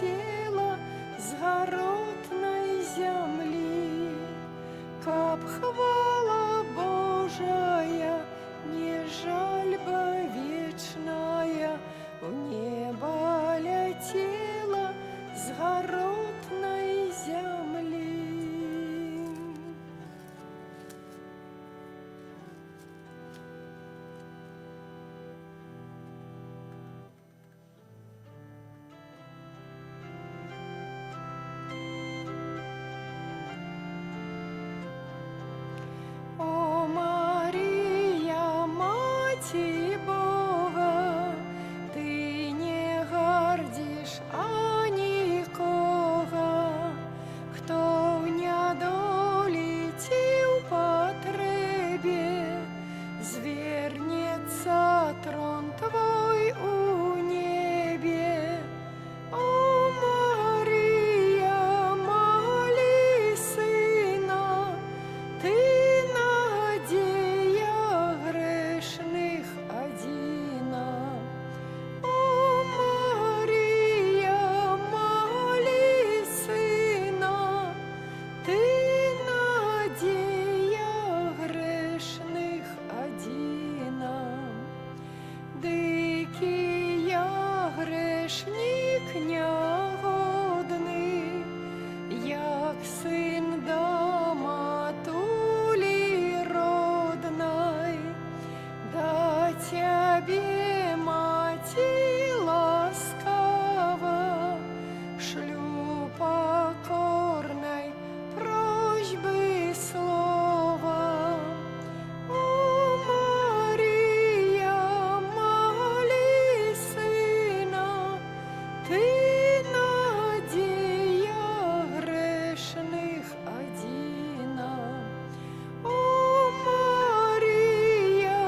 полетела с городной земли, каб хвала Божия, не жальба вечная, в небо летела с городной земли. О, Мария, Мати Бога, ти не гордиш анікого, хто в недолі ті в потребі, звернеться трон твой у небі. О, Марія, моли сина, ти надія грешних одина. О, Марія, моли сина, ти надія грешних одина. Дикий я грешник негодний, як син до матулі родной, да тебе, мати ласкава, шлю покорной просьбы слова. О, Мария, моли сина, ти надія грешних одина. О, Марія,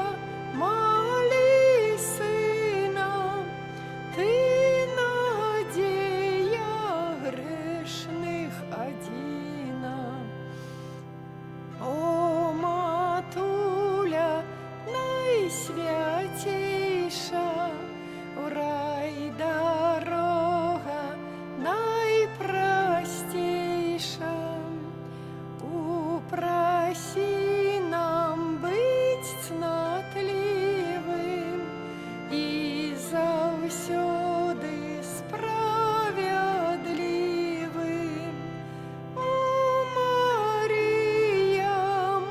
моли сина, ти надія грешних одина. О, матуля найсвятейша, в рай дорога найпростейша. Упроси нам быть цнотливым и завсёды справедливым. О, Мария,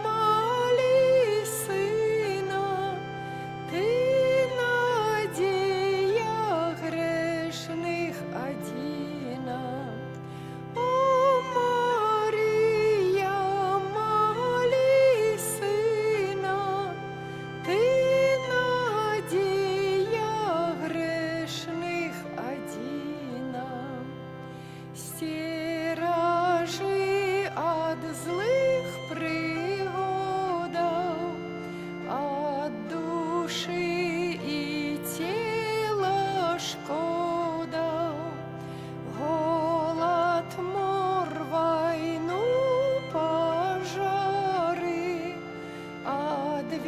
моли сына, ты надія грешних одина. О, Марія, моли сина, ти надія грешних одина. Стережи от злых пригодов, от души и тела шкодов, голод, мор, войну, пожары,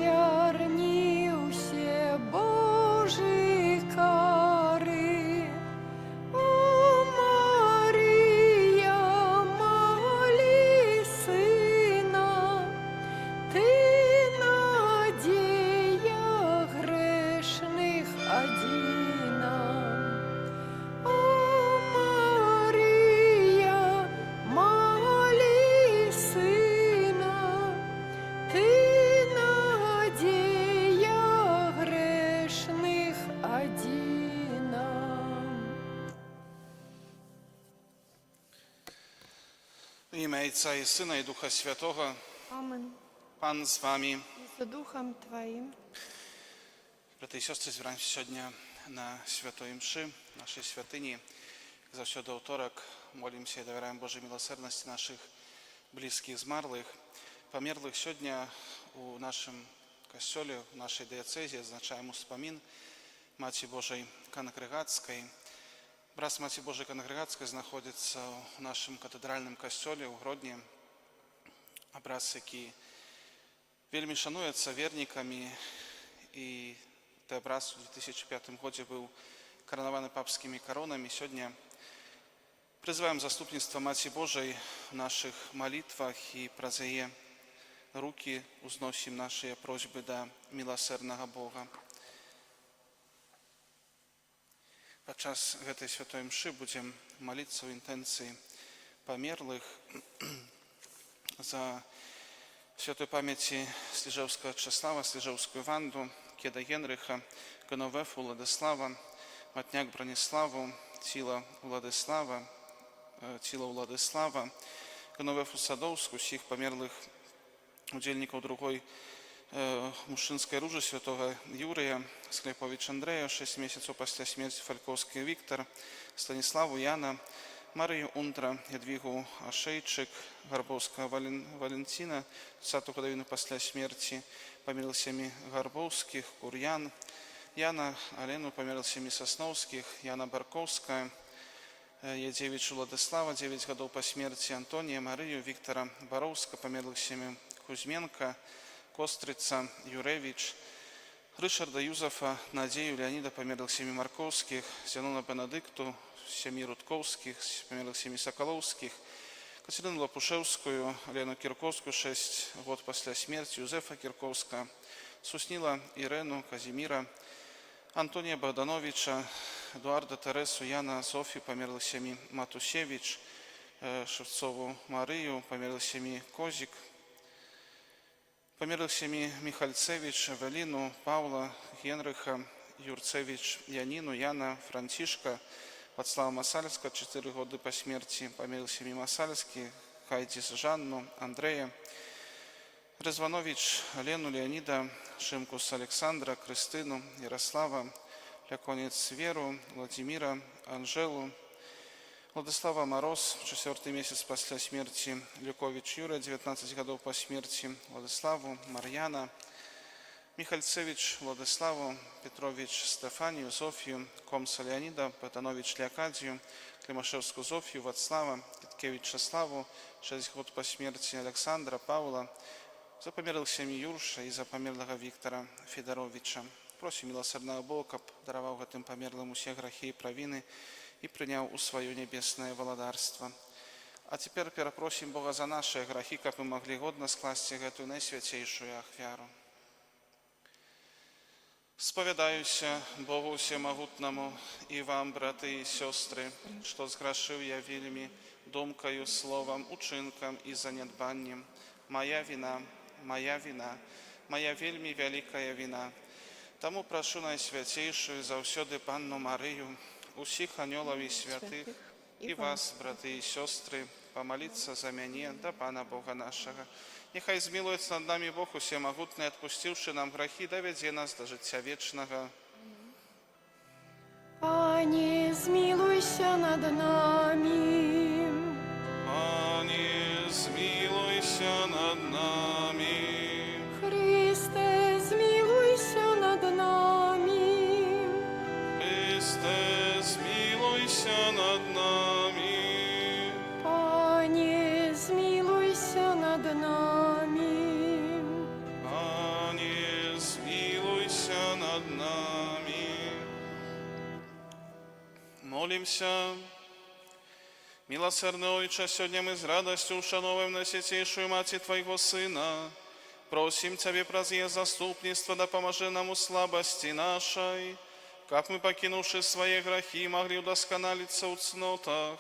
отверни все Божьи кары. О, Мария, моли сына, ты надія грешних одина. О, Марія, моли сина, ти надія грешних одина. W imię Ojca i Syna i Ducha Świętego. Amen. Pan z wami. I z duchem Twoim. Braty i siostry, zbieramy się dzisiaj na Świętej Mszy, naszej świątyni. Jak zawsze do wtorek modlimy się i dowieramy Bożej miłosierności naszych bliskich zmarłych. Померлых сегодня у нашем костеле, в нашей диецезии означаем успомин Матери Божией Конгрегатской. Братство Матери Божией Конгрегатской находится в нашем катедральном костеле у Гродні. Образ, який вельми шанується вірниками, і той образ у 2005 році був коронований папськими коронами. Сьогодні Призываем заступництво Маці Божией в наших молитвах и праз яе руки узносим наши просьбы до милосердного Бога. Подчас гэтай святой мшы будем молиться в интенции померлых за святой памяти Слижевского Чеслава, Слижевскую Ванду, Кеда Генриха, Коновефу Владислава, Матняк Брониславу, Тіла Владислава, Коновефу Садовскую, всех померлых удельников другой мужчинской ружи святого Юрия, Склепович Андрея, 6 месяцев после смерти Фальковский Виктор, Станиславу Яна, Марию Ундра, Ядвигу Ашейчик, Горбовского Валентина, 10 годовину после смерти померлыми Горбовских, Курьян, Яна Алену, померлыми Сосновских, Яна Барковская, Едевич Владислава, 9 годов по смерти Антония, Марию, Виктора Боровска, померлыми Кузьменко, Кострица, Юревич, Ришарда Юзефа, Надею Леонида, померлыми Марковских, Зенона Бенедикту, семьи Рудковских, померлых семьи Соколовских, Катерину Лопушевскую, Лену Кирковскую, 6 год после смерти, Юзефа Кирковска, Суснила Ирену, Казимира, Антония Богдановича, Эдуарда Тересу, Яна, Софию, померлых семьи Матусевич, Шевцову Марию, померлых семьи Козик, померлых семьи Михальцевич, Эвелину, Павла, Генриха, Юрцевич, Янину, Яна, Франтишка, Вацлава Масальска, 4 года по смерти, померлых семьи Масальски, Хайдис Жанну, Андрея, Резванович, Лену, Леонида, Шимкус Александра, Кристину, Ярослава, Ляконец Веру, Владимира, Анжелу, Владислава Мороз, 4 месяц после смерти, Люкович Юрия, 19 годов по смерти, Владиславу, Марьяна, Михальцевич Владиславу, Петрович Стефанию, Зофию, Комса Леонида, Патанович Леокадию, Климашевскую Зофию, Вацлава, Киткевич Славу, 6 год по смерти Александра, Павла, за померлых семьи Юрша и за померлого Виктора Федоровича. Просим милосердного Бога, каб даровал этим померлым все грехи и провины и принял у свое небесное володарство. А теперь перепросим Бога за наши грехи, как мы могли годно скласть эту наисвятейшую ахвяру. Споведаюся Богу Всемогутному и вам, браты и сестры, что сгрешил я вельми думкою, словом, учинком и занедбанием. Моя вина, моя вельми великая вина. Тому прошу Найсвятейшую завсёды Панну Марию, усіх анёлов и святых, и вас, браты и сестры, помолиться за меня, да Пана Бога нашего. Нехай змилуется над нами Бог Всемогутный, отпустивший нам грехи, доведе нас до життя вечного. Пане, змилуйся над нами. Пане, змилуйся над нами. Христе, змилуйся над нами. Христе, змилуйся над нами. Пане, змилуйся над нами. Пане, змилуйся над нами. Молимся. Милосердный Отче, сегодня мы с радостью ушановываем Наисвятейшую Мать Твоего Сына. Просим Тебе, прозъезд заступництва, да поможи нам у слабости нашей, как мы, покинувши свои грехи, могли удосконалиться у цнотах.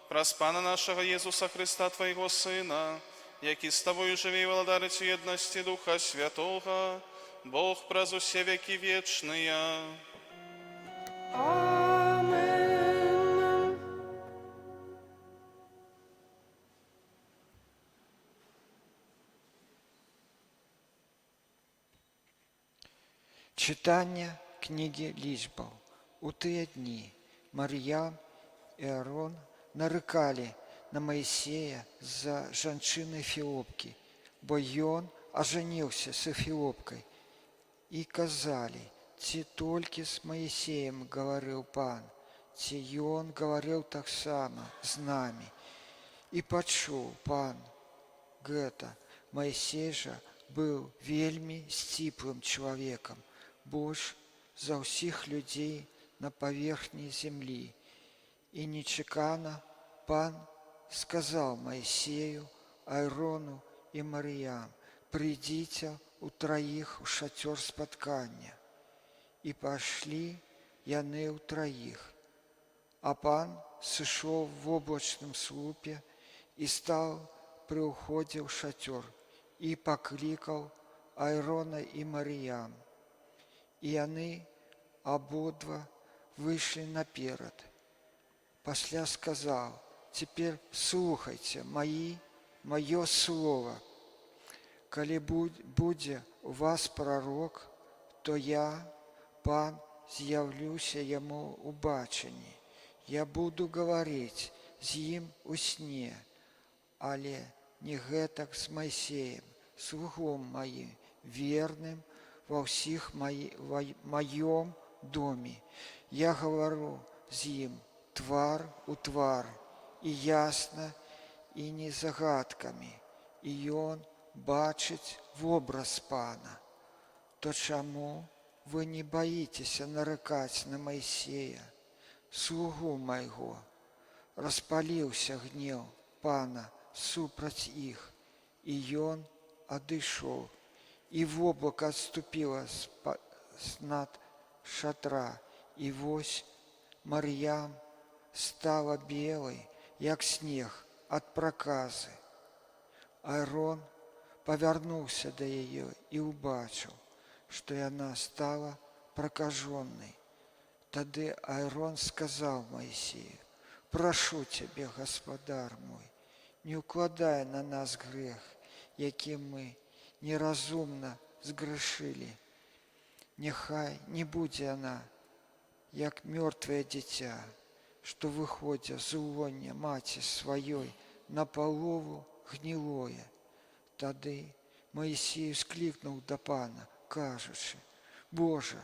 Праз Пана нашего Иисуса Христа, Твоего Сына, який с Тобою живи и владарить в едности Духа Святого, Бог праз усе веки вечные. Амен. Читання книги Лічбаў. У тыя дні Мар'ям і Аарон нарыкалі на Маісея з-за жанчыны Эфіопкі, бо ён ажаніўся з Эфіопкай. І казалі, ці толькі з Маісеем гаварыў Пан, ці ён гаварыў таксама з намі. І пачуў Пан гэта. Маісей жа быў вельмі сціплым чалавекам, больш за ўсіх людзей на паверхні зямлі. І нечакана Пан сказал Моисею, Аарону и Марьям: «Придите утроих в шатер споткання». И пошли яны утроих. А Пан сышоў в облачном слупе и стал при уходе в шатер, и покликал Аарона и Марьям. И яны ободва вышли наперед. Пасля сказал: «Теперь слухайте мое слово. Коли буде у вас пророк, то я, Пан, з'явлюся ему у баченні. Я буду говорить з ім у сне, але не гэтак з Майсеем, слугом моим, верным во всіх моем доме. Я говорю з ім твар у твар, и ясно, и не загадками, и он бачить в образ Пана. То чему вы не боитесь нарекать на Моисея, слугу моего? Распалился гнев Пана супроть их, и он одышал, и в облако отступило над шатра, и вось Марьям стала белой, як снег от проказы. Аарон повернулся до ее и убачил, что она стала прокаженной. Тады Аарон сказал Моисею: «Прошу тебя, Господар мой, не укладай на нас грех, яким мы неразумно сгрешили. Нехай не буде она, як мертвое дитя, что выходя з лоня маті своей на полову гнилое». Тады Моисей вскликнул до Пана, кажучи: «Боже,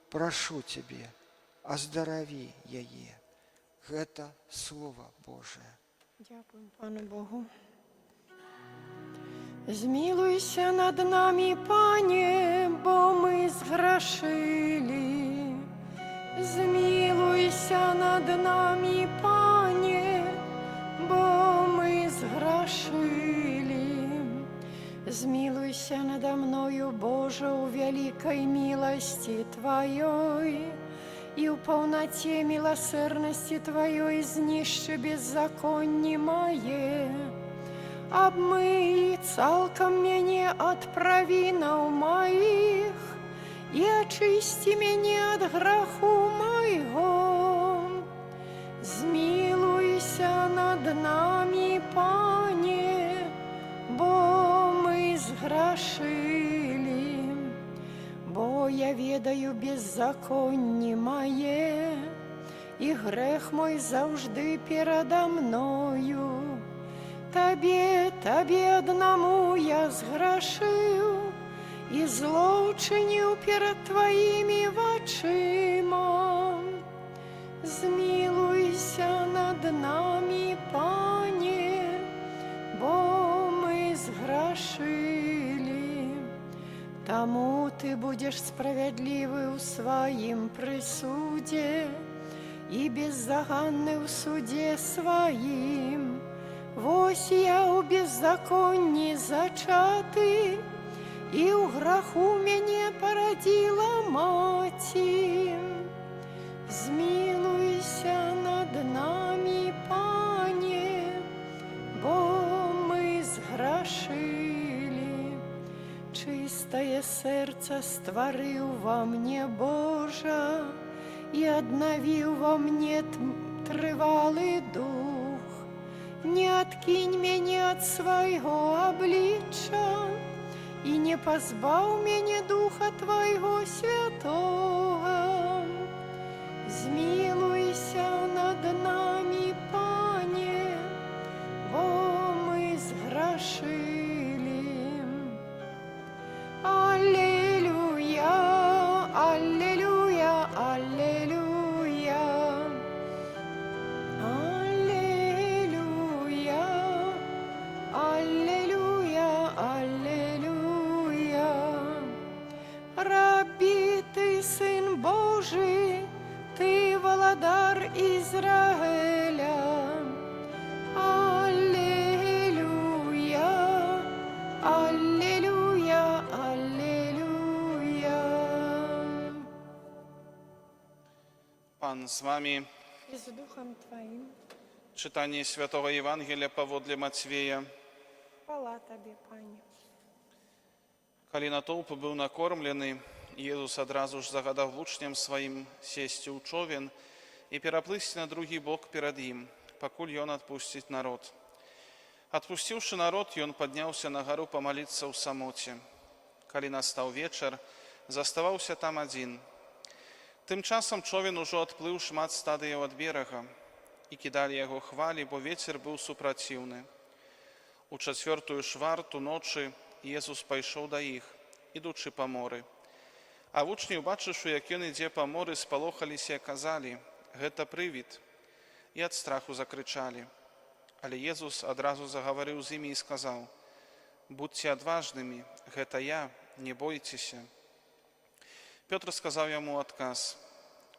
прошу тебе, оздорові яе». Гэта Слово Божие. Дякую, Пану Богу. Змилуйся над нами, Пане, бо ми зграшили. Змилуйся над нами, Пане, бо ми зграшили. Змилуйся надо мною, Боже, у великой милости Твоей, и в полноте милосердности Твоей знищи беззаконие мое. Обмый цалком меня от провинов моих, и очисти меня от греху моего. Змилуйся над нами, Пане, бо мы зграшили. Бо я ведаю беззаконие мое, и грех мой завжди передо мною. Тебе одному я зграшив, и зло учинив перед Твоими очима. Змилуйся над нами, Пане, бо мы зграшили. Тому Ты будешь справедливый в своим присуде и беззаганный в суде своим. Вось я у беззаконні зачатый, и у греху меня породила маті. Змилуйся над нами, Пане, бо мы зграшили. Чистое сердце створил во мне, Боже, и обновил во мне тривалый дух. Не откинь меня от своего обличия, и не позбав меня Духа Твоего Святого. Змилуйся над нами, Пане, бо мы зграшили. Аллилуйя, аллилуйя, аллилуйя. Pan z wami. i z duchem Twoim. Czytanie Świętego Ewangelia powodle Matwieja. Chwała Tobie, Panie. Калі натоўп быў накормлены, Езус адразу ж загадаў вучням сваім сесці ў човен і пераплысці на другі бок перад ім, пакуль ён адпусціць народ. Адпусціўшы народ, ён падняўся на гару памаліцца ў самоце. Калі настаў вечар, заставаўся там адзін. Тым часам човен ужо адплыў шмат стадыяў ад берага, і кідалі яго хвалі, бо вецер быў супраціўны. У чацвёртую шварту ночы Езус пайшоў да іх, ідучы па моры. А вучні, убачыўшы, як ён ідзе па моры, спалохаліся і казалі: «Гэта прывід», і ад страху закрычалі. Але Езус адразу загаварыў з імі і сказаў: «Будзьце адважнымі, гэта я, не бойцеся». Пётр сказаў яму адказ: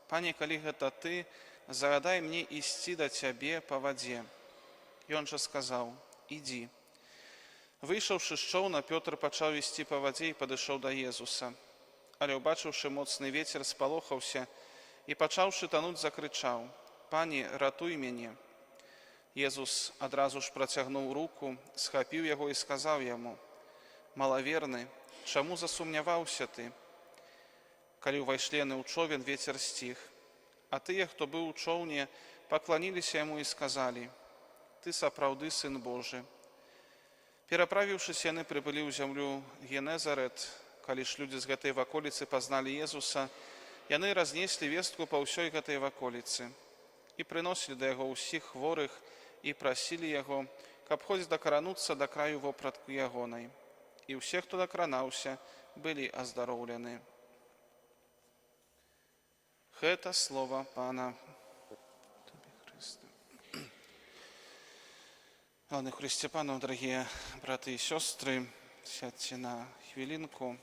«Пане, калі гэта ты, загадай мне ісці да цябе па вадзе». Ён жа сказаў: «Ідзі». Выйшаўшы з чоўна, Пётр пачаў ісці па вадзе і падышоў да Езуса. Але, убачыўшы моцны вецер, спалохаўся і, пачаўшы тануць, закрычаў: «Пане, ратуй мяне». Езус адразу ж працягнуў руку, схапіў яго і сказаў яму: «Малаверны, чаму засумняваўся ты?» Калі ўвайшлі яны ў човен, вецер сціх. А тыя, хто быў у чоўне, пакланіліся яму і сказалі: «Ты сапраўды Сын Божы». Пераправіўшыся, яны прыбылі ў зямлю Генезарет. Калі ж людзі з гэтай ваколіцы пазналі Езуса, яны разнеслі вестку па ўсёй гэтай ваколіцы і прыносілі да яго ўсіх хворых і прасілі яго, каб хоць дакрануцца да краю вопратку ягонай. І ўсе, хто дакранаўся, былі аздароўлены. Гэта слова Пана. Ладно, Христе Пану, дорогие браты и сестры, сядьте на хвилинку.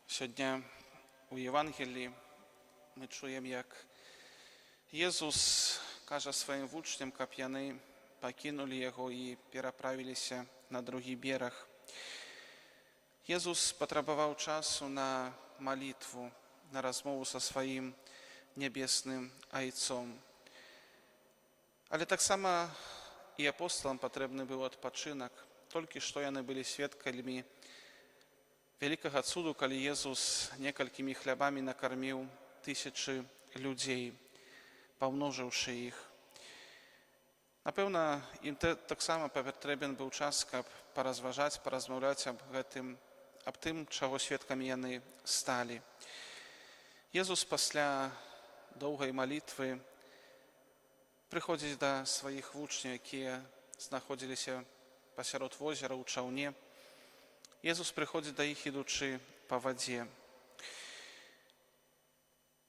Сьогодні у Євангелії ми чуємо, як Єсус каже своїм учням, каб яны покинули його і переправилися на другий берег. Єсус потребував часу на молитву, на розмову со своїм небесним Айцом. Але так само і апостолам патрэбны быў адпачынак. Толькі што яны былі сведкамі вялікага цуду, калі Езус некалькімі хлябамі накарміў тысячы людзей, памножыўшы іх. Напэўна, ім таксама патрэбен быў час, каб паразважаць, паразмаўляць аб тым, чаго сведкамі яны сталі. Езус пасля доўгай малітвы прыходзіць да сваіх вучняў, якія знаходзіліся пасярод возера ў чаўне. Езус прыходзіць да іх, ідучы па вадзе.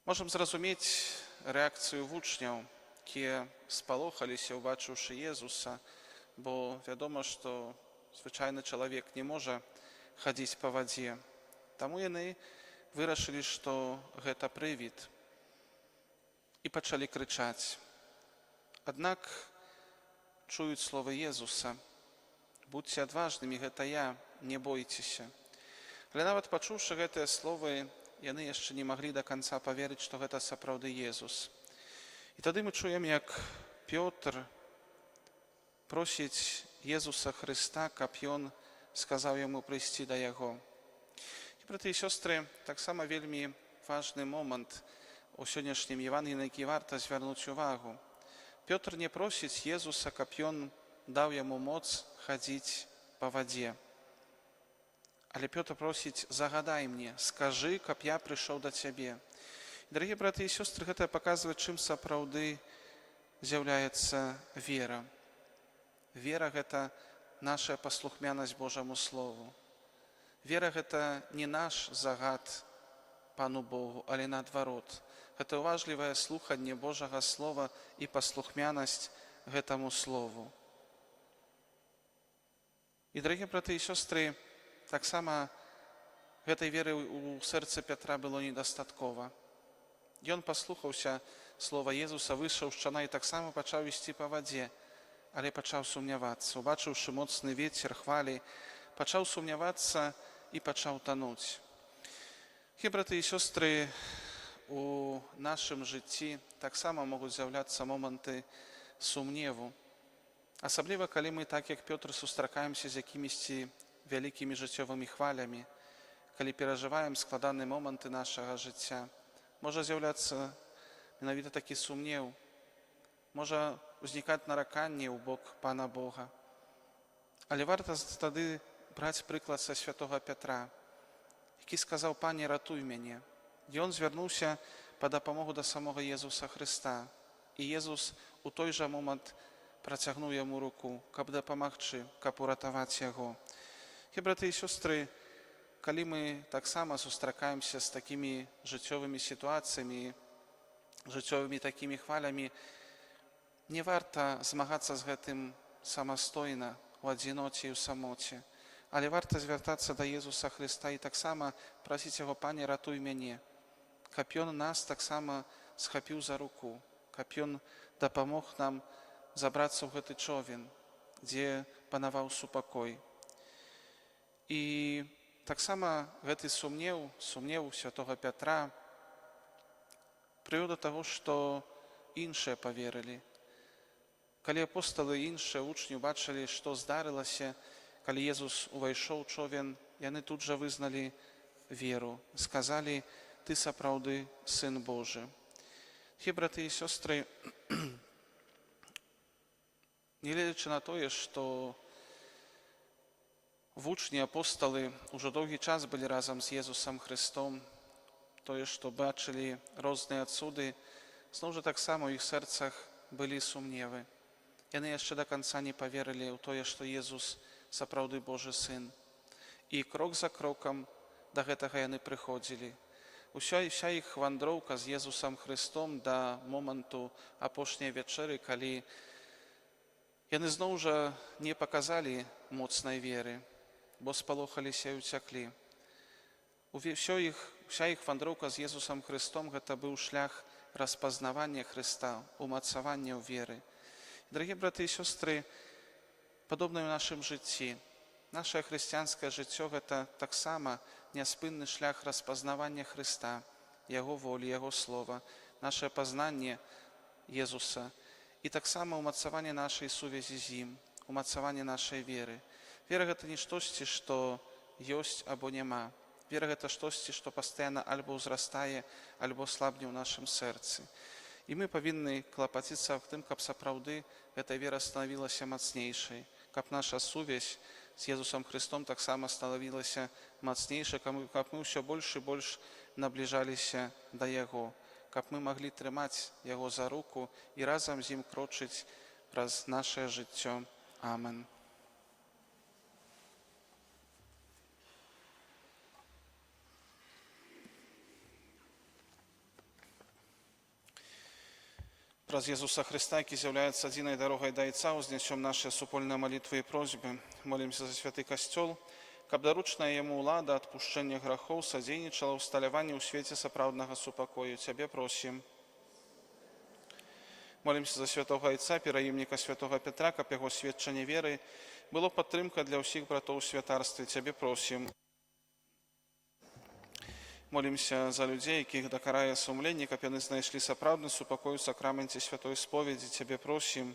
Можам зразумець рэакцыю вучняў, якія спалохаліся, убачыўшы Езуса, бо вядома, што звычайны чалавек не можа хадзіць па вадзе. Таму яны вырашылі, што гэта прывід, і пачалі крычаць. Аднак чуюць словы Езуса: «Будьце адважнымі, гэта я, не бойцеся». Але нават пачуўшы гэтыя словы, яны яшчэ не маглі да канца паверыць, што гэта сапраўды Езус. І тады мы чуем, як Пётр просіць Езуса Хрыста, каб ён сказаў яму прыйсці да яго. І, браты і сёстры, таксама вельмі важны момант у сённяшнім Євангеліі, на які варта звярнуць увагу. Пётр не просіць Езуса, каб ён даў яму моц хадзіць па вадзе. Але Пётр просіць: «Загадай мне, скажы, каб я прыйшоў да цябе». Дарагія браты і сёстры, гэта паказвае, чым сапраўды з'яўляецца вера. Вера – гэта наша паслухмянасць Божаму Слову. Вера – гэта не наш загад Пану Богу, але наадварот. Гэта уважлівае слуханне Божага Слова і паслухмянасць гэтаму Слову. І, дарагія браты і сёстры, таксама гэтай веры у сэрцы Пятра было недастаткова. Ён паслухаўся слова Езуса, выйшаў з чана і таксама пачаў ісці па вадзе, але пачаў сумнявацца. Убачыўшы моцны вецер, хвалі, пачаў сумнявацца і пачаў тануць. Браты і сёстры, у нашым жыцці таксама могуць з'яўляцца моманты сумневу. Асабліва, калі мы, так як Пётр, сустракаемся з якімісьці вялікімі жыццёвымі хвалямі, калі перажываем складаныя моманты нашага жыцця, можа з'яўляцца менавіта такі сумнеў, можа ўзнікаць нараканне ў бок Пана Бога. Але варта тады браць прыклад са святога Пятра, які сказаў: «Пане, ратуй мяне». Ён звярнуўся па дапамогу да самога Езуса Хрыста. І Езус у той жа момант працягнуў яму руку, каб дапамагчы, каб уратаваць яго. І, браты і сёстры, калі мы таксама сустракаемся з такімі жыццёвымі сітуацыямі, жыццёвымі такімі хвалямі, не варта змагацца з гэтым самастойна, у адзіноце і ў самоце, але варта звяртацца да Езуса Хрыста і таксама прасіць яго: «Пане, ратуй мяне», каб ён нас таксама схапіў за руку, каб ён дапамог нам забрацца ў гэты човен, дзе панаваў супакой. І таксама гэты сумнеў святога Пятра прывёў да таго, што іншыя паверылі. Калі апосталы, іншыя вучні бачылі, што здарылася, калі Езус увайшоў у човен, яны тут жа вызналі веру, сказалі: «Ты сапраўды Сын Божы». І, браты і сёстры, нягледзячы на тое, што вучні, апосталы ўжо доўгі час былі разам з Езусам Хрыстом, тое, што бачылі розныя цуды, зноў жа таксама ў іх сэрцах былі сумневы. Яны яшчэ да канца не паверылі ў тое, што Езус сапраўды Божы Сын. І крок за крокам да гэтага яны прыходзілі. Уся іх вандроўка з Езусам Хрыстом да моманту апошняй вячэры, калі яны зноў жа не паказалі моцнай веры, бо спалохаліся і ўцяклі. Уся іх вандроўка з Езусам Хрыстом гэта быў шлях распазнавання Хрыста, умацавання ў веры. Дарагія браты і сёстры, падобна ў нашым жыцці, нашае хрысціянскае жыццё – гэта таксама няспынны шлях распазнавання Хрыста, Яго волі, Яго слова, нашае пазнанне Езуса і таксама умацаванне нашай сувязі з ім, умацаванне нашай веры. Вера – гэта не штосьці, што ёсць або няма. Вера – гэта штосьці, што пастаянна альбо ўзрастае, альбо слабне ў нашым сэрцы. І мы павінны клапаціцца аб тым, каб сапраўды гэта вера станавілася мацнейшай, каб наша сувязь з Езусам Хрыстом таксама станавілася мацнейшай, каб мы ўсё больш і больш набліжаліся да Яго, каб мы маглі трымаць Яго за руку і разам з ім крочыць праз нашае жыццё. Амен. Праз Езуса Христа, які з'являється адзінай дарогай да Айца, узнесем наші супольныя малітвы і просьбы. Молимся за святы касцёл, каб даручная яму ўлада, адпушчэння грахоў садзейнічала ўсталяванню ў свеце сапраўднага супакою. Цябе просім. Молимся за святого Айца, пераімніка святого Петра, каб яго сведчанне веры было падтрымка для ўсіх братоў у святарстве. Цябе просім. Молимся за людзей, якіх дакарае сумленне, каб яны знайшлі сапраўдны супакой у сакраменце святой споведзі. Цябе просім.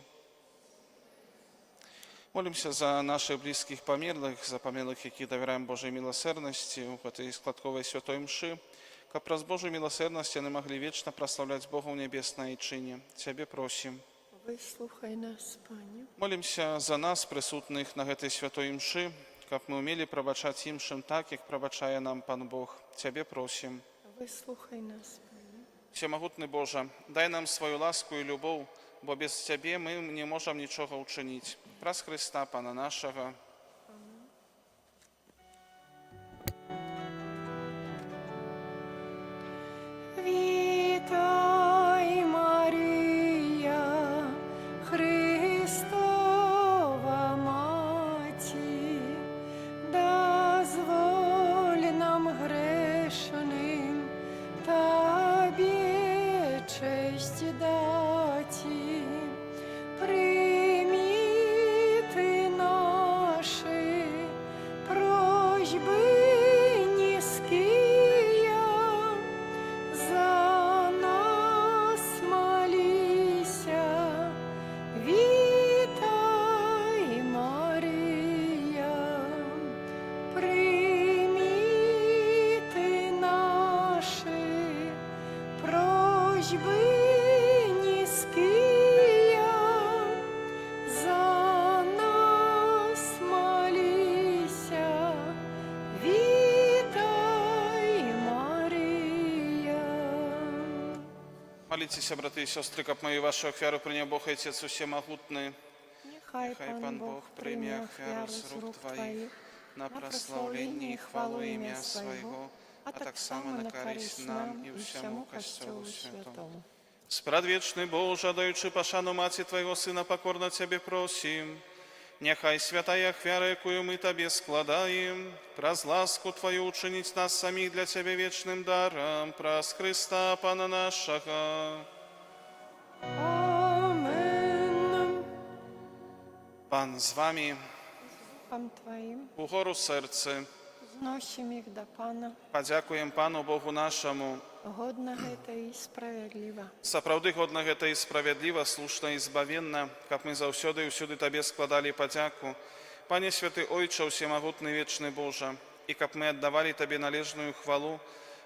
Молимся за наших близких померлых, за померлых, якіх давяраем Божай милосерднасці у гэтай складковай святой мшы, каб праз Божую милосерднасць яны маглі вечна праслаўляць Бога ў нябеснай айчыне. Цябе просім. Выслухай нас, Пане. Молимся за нас, прысутных на гэтай святой мшы, каб мы умелі прабачаць іншым так, як прабачае нам Пан Бог. Цябе просім. Выслухай нас, Пане. Всемагутны Божа, дай нам сваю ласку і любоў, бо без Цябе мы не можам нічога ўчыніць. Праз Христа, Пана нашага. Вітай, Марія, Христова Маті, дозволь нам грешним Тобі честь даті. Прийми Ти наш Молитесь, браты и сестры, как мою вашу ахвяру принял Бог и Отец Всемогутный. Нехай Пан Бог прими ахвяру с рук Твоих на прославление и хвалу имя Своего, а так само на користь нам и всему Костелу Святому. Спрадвечный Боже, даючи пашану Мати Твоего Сына, покорно Тебе просим, нехай святая ахвяра, якую мы Тебе складаем, праз ласку Твою учинить нас самих для Тебе вечным даром, праз Христа Пана нашего. Amen. Пан з вами, Пан Твоим, угору серце, зносим их до Пана, подякуем Пану Богу нашему. годно это и справедливо. Сапраўды годна гэта і справядліва, слушна і збавенна, каб мы заўсёды і ўсюды Табе складалі падзяку. Пане святы Ойча, усемагутны вечны Божа, і каб мы аддавалі Табе належную хвалу,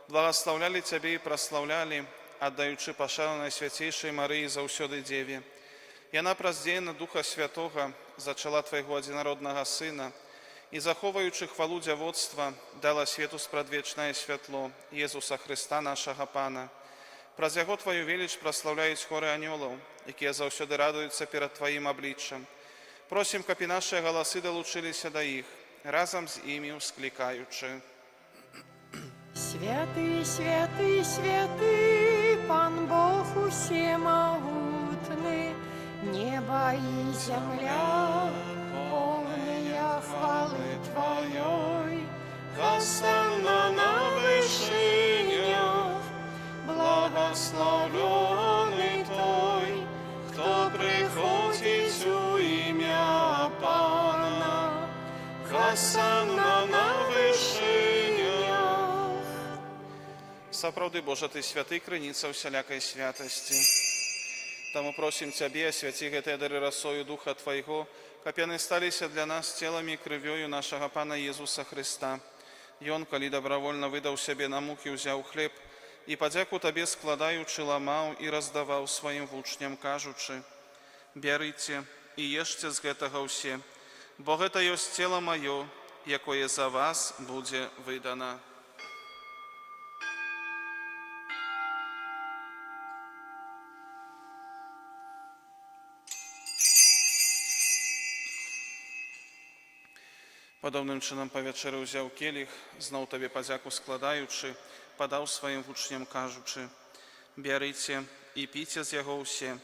благословляли Тебе и прославляли, отдаючи пашану Найсвятейшей Марии заўсёды Деве. Яна праз дзеянне Духа Святого зачала Твайго адзінароднага Сына і, заховаючи хвалу дзявоцтва, дала свету спрадвечнае святло Езуса Христа, нашага Пана. Праз Яго Твою веліч праслаўляюць хоры анёлаў, якія заўсёды радуюцца перад Тваім абліччам. Просім, каб і нашыя галасы далучыліся да іх, разам з імі ўсклікаючы. Святый, святый, святый, Пан Бог усемогутный, небо и земля, полная хвалы Твоей. Хосанна на вышинях, благословленный Той, кто приходит у имя Пана. Хосанна на вышинях. Сапраўды, Божа, Ты святы, крыніца ўсялякай святасці. Таму просім Цябе, асвяці гэтыя дары расою Духа Твайго, каб яны сталіся для нас целамі і крывёю нашага Пана Езуса Христа. Ён, калі добровольно выдаў сябе на мукі, узяў хлеб і падзяку Табе складаючы ламаў і раздаваў сваім вучням, кажучы: «Бярыце і ешце з гэтага ўсе, бо гэта ёсць цела маё, якое за вас будзе выдана». Падобным чынам па вячэры ўзяў келіх, зноў Табе падзяку складаючы, падаў сваім вучням, кажучы: «Бярыце і піце з яго ўсе,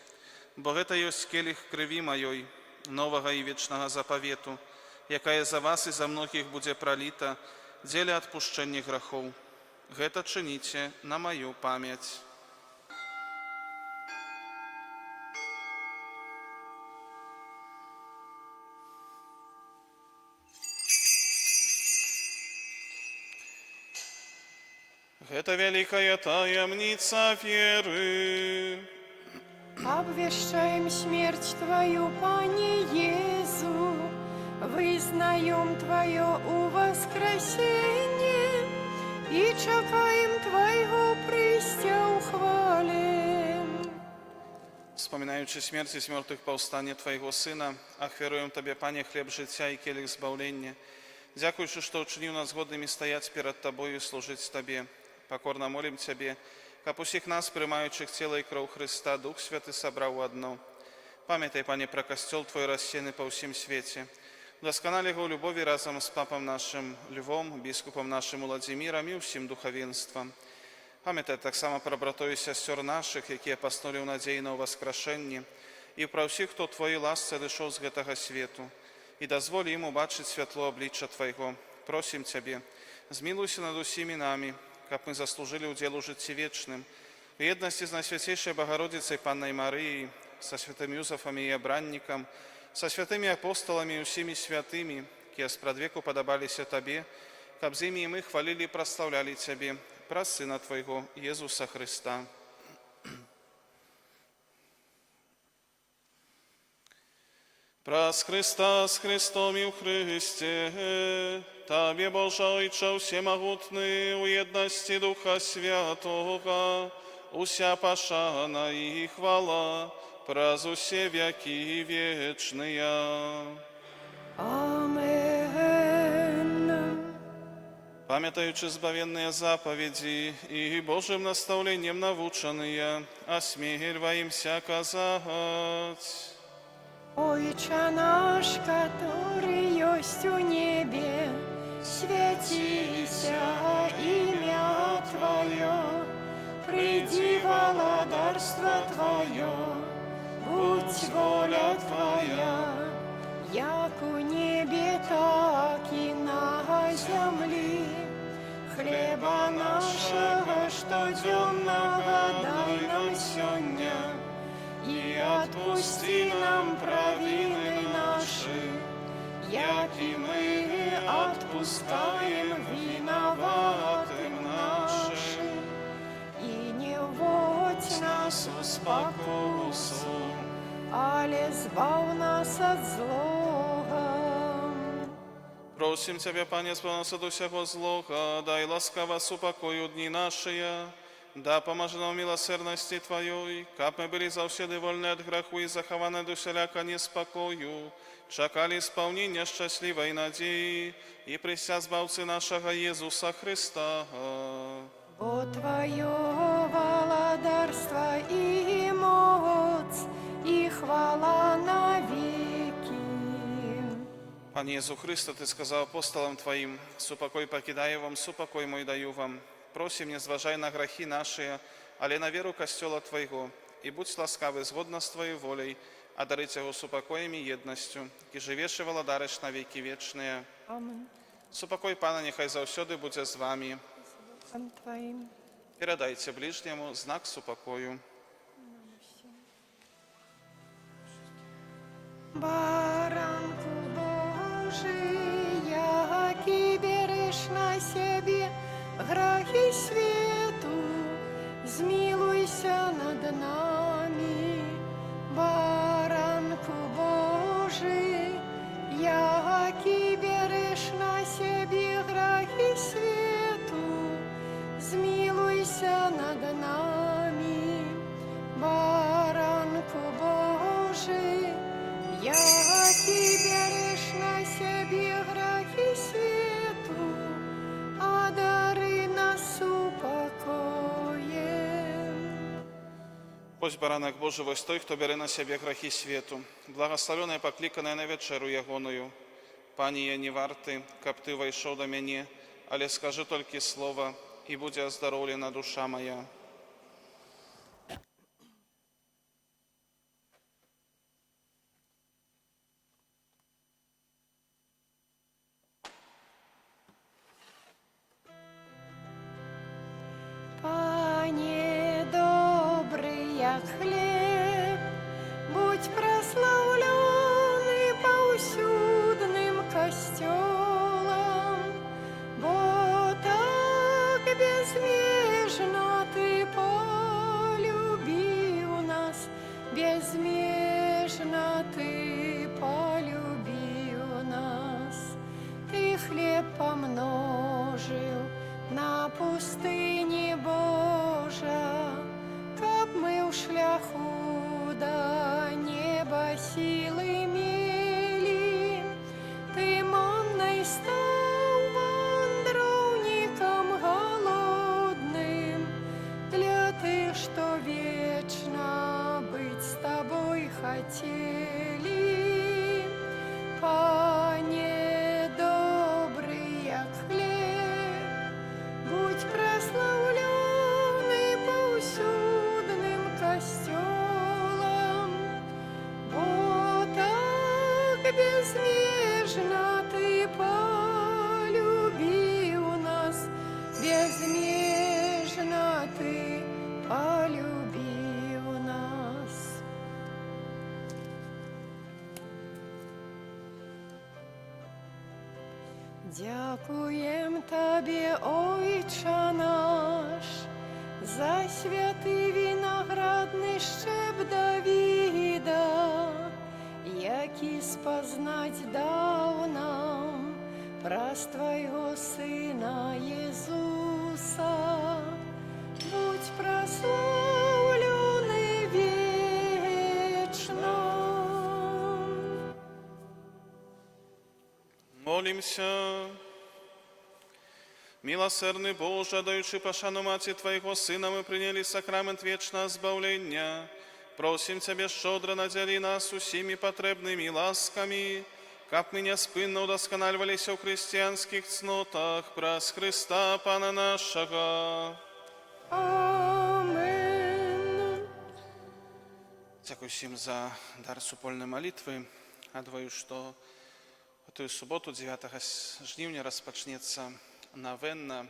бо гэта ёсць келіх крыві маёй, новага і вечнага запавету, якая за вас і за многіх будзе праліта дзеля адпушчэння грахоў. Гэта чыніце на маю памяць». Гэта вялікая таямніца веры. Обвещаем смерть Твою, Пане Иезу, вызнаем Твое воскресение и чекаем Твоего прыстя ухвалим. Вспоминаючи смерть и мертвых повстання Твоего Сына, ахвяруем Табе, Пане, хлеб життя и келих збавлення. Дякуючи, що учинив нас годними стоять перед Тобою и служить Табе. Покорно молим Тебе, каб усіх нас, приймаючих тіло і кров Христа, Дух Святий собрав у одно. Пам'ятай, Пане, про костел Твой розсіяний по всім світі. Досконали його у любові разом з папом нашим Львом, біскупом нашим Владимиром і всім духовенством. Пам'ятай так само про братов і сестер наших, які поснули в надії на воскрешення, і про всіх, хто Твої ласці дійшов з гэтага світу. І дозволь їм убачити світло обличчя Твоего. Просим Тебе, змилуйся над усіми нами, каб мы заслужили удел житті вечным, в едности с Найсвятейшей Богородицей Панной Марией, со святым Юзефом и Обранником, со святыми апостолами и всеми святыми, которые спрадвеку подобалися Тебе, каб з ими и мы хвалили и прославляли Тебе, про Сына Твоего, Иисуса Христа. Праз Христа с Христом и в Христе, Табе, Боже Отче всемогутный, у едности Духа Святого, уся пашана и хвала, праз усе веки вечные. Амен. Памятаючи збавенные заповеди и Божьим наставлением навученные, осмеливаемся казать. Отче наш, который есть у небе, святися имя Твое, приди владарство Твое, будь воля Твоя, як у небе, так и на земли. Хлеба нашего, что дневного, дай нам сегодня, и отпусти нам провины наши, як и мы отпускаем виноватым нашим. И не вводь нас в спокусу, але збав нас от злого. Просим Тебя, Пане, спаси от всякого злого, дай ласкаво с упокою дни наши, да поможи нам милосердности Твоей, как мы были завседы вольны от греху и захованы до всяка неспокою, чакали исполнения счастливой надеи и прися збавцы нашего Иисуса Христа. Бо Твое владарство и моц, и хвала навеки. Пане Иисус Христе, Ты сказал апостолам Твоим, «Супокой покидаю вам, супокой мой даю вам». Просим, не зважай на грехи наши, але на веру Костела Твоего, и будь ласкавый згодно с Твоей волей, а дарить его супокоем и едностью, и живешь и владариш на веки вечные. Аминь. Супокой Пана нехай завсёды буде з вами. Духом Твоим. Передайте ближнему знак супокою. Баранку Божий, яки берешь на себе грехи свету, змилуйся над нами. Баранку Божий, яки берешь на себе грехи свету, змилуйся над нами. Баранку Божий, яки берешь на себе грехи свету, одари нас упокоем. Пусть баранок Божий вось той, хто бере на себе грехи свету, благословенная покликаная на вечеру ягоною. Пані, я не варты, каб Ты войшов до мяне, але скажи толькі слова, і будзе оздоровлена душа моя. Пане добрый, як хлеб, будь прославленный повсюдным костелом, бо так безмежно Ты полюбил нас, безмежно Ты полюбил нас. Ты хлеб помножил на пустыне Божа, каб мы у шляху до неба силы имели. Ты манной стал вандровником голодным, для тех, что вечно быть с Тобой хотели. Пане добрый, як хлеб, будь прославленный повсюдным костелом, бо так безмежно Ты полюбил нас, безмежно Ты полюбил нас. Дякуем Тобі, Ойче наш, за святий виноградний щеп Давіда, який спознать дав нам праз Твоего Сына Иисуса. Будь прославленный вечно. Молимся. Милосердный Боже, даючи пошану Мати Твоего Сына, мы приняли сакрамент вечного збавлення. Просим Тебе, щедро надели нас усіми потребными ласками, каб мы неспинно удоскональвались в христианских цнотах, праз Христа Пана нашего. Amen. Дякую всім за дар супольної молитви. Гадаю, що в ту суботу, 9 жнивня, розпочнеться новенна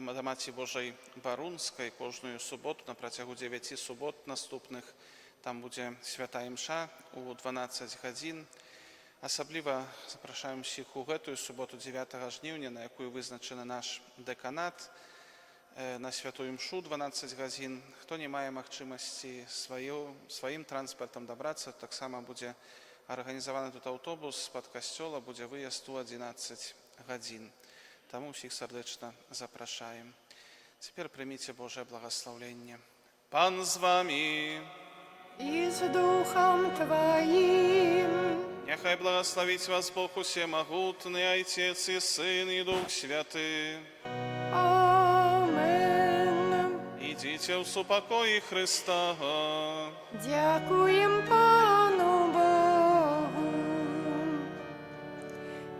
до Матері Божої Барунської. Кожну суботу на протягу 9 субот наступних там буде свята імша у 12 годин. Особливо запрошуємо всіх у цю суботу, 9 жнивня, на яку визначений наш деканат, на святу імшу 12 годин. Хто не має можливості своїм транспортом добратися, так само буде організований тут автобус з-під костела, буде виїзд у 11 годин. Тому всіх сердечно запрошуємо. Тепер прийміть Боже благословення. Пан з вами. И с Духом Твоим. Нехай благословить вас Бог Усемогутный, Отец и Сын и Дух Святый. Amen. Идите в супокої Христа. Дякуем Пану Богу.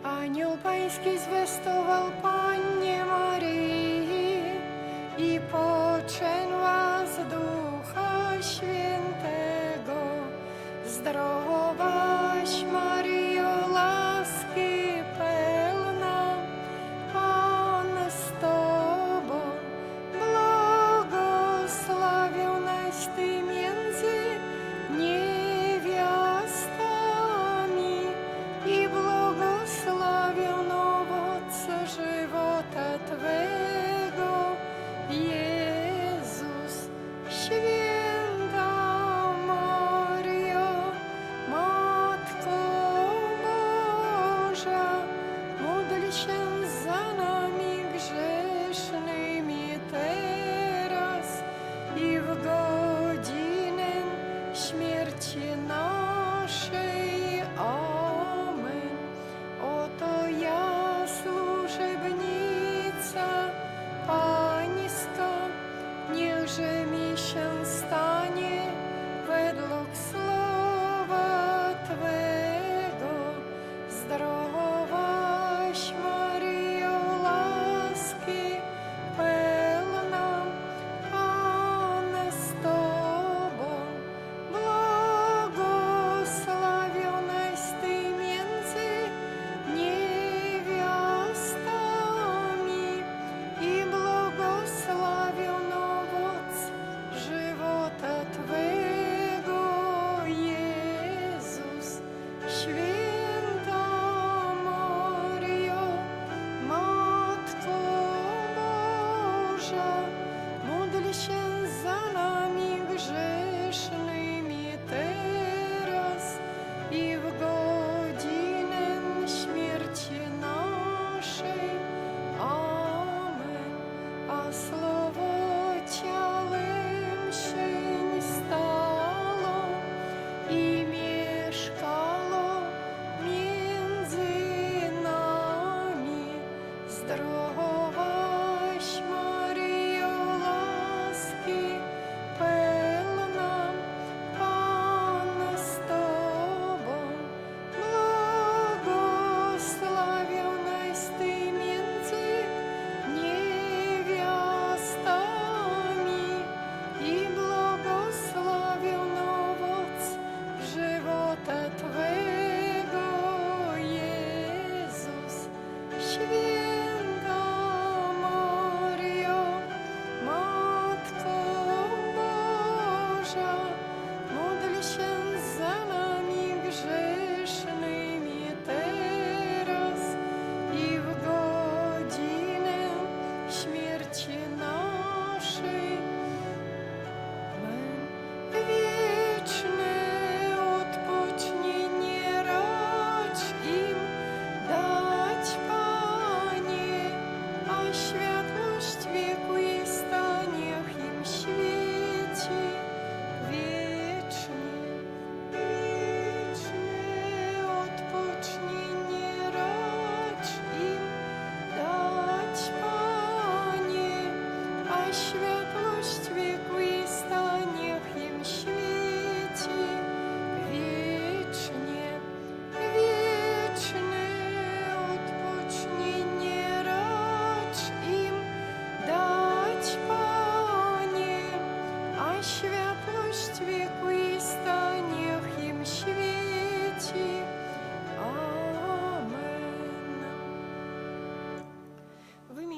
Ангел Паński zwiastował Pannie Maryi i poczęła z Ducha Świętego. Zdrowaś Maryjo, łaski pełna, Pan z Tobą, błogosławionaś Ty między niewiastami i błogosławiony owoc żywota Twego, Jezus. Święta Maryjo, Matko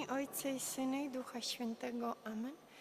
Ojca i Syna i Ducha Świętego. Amen.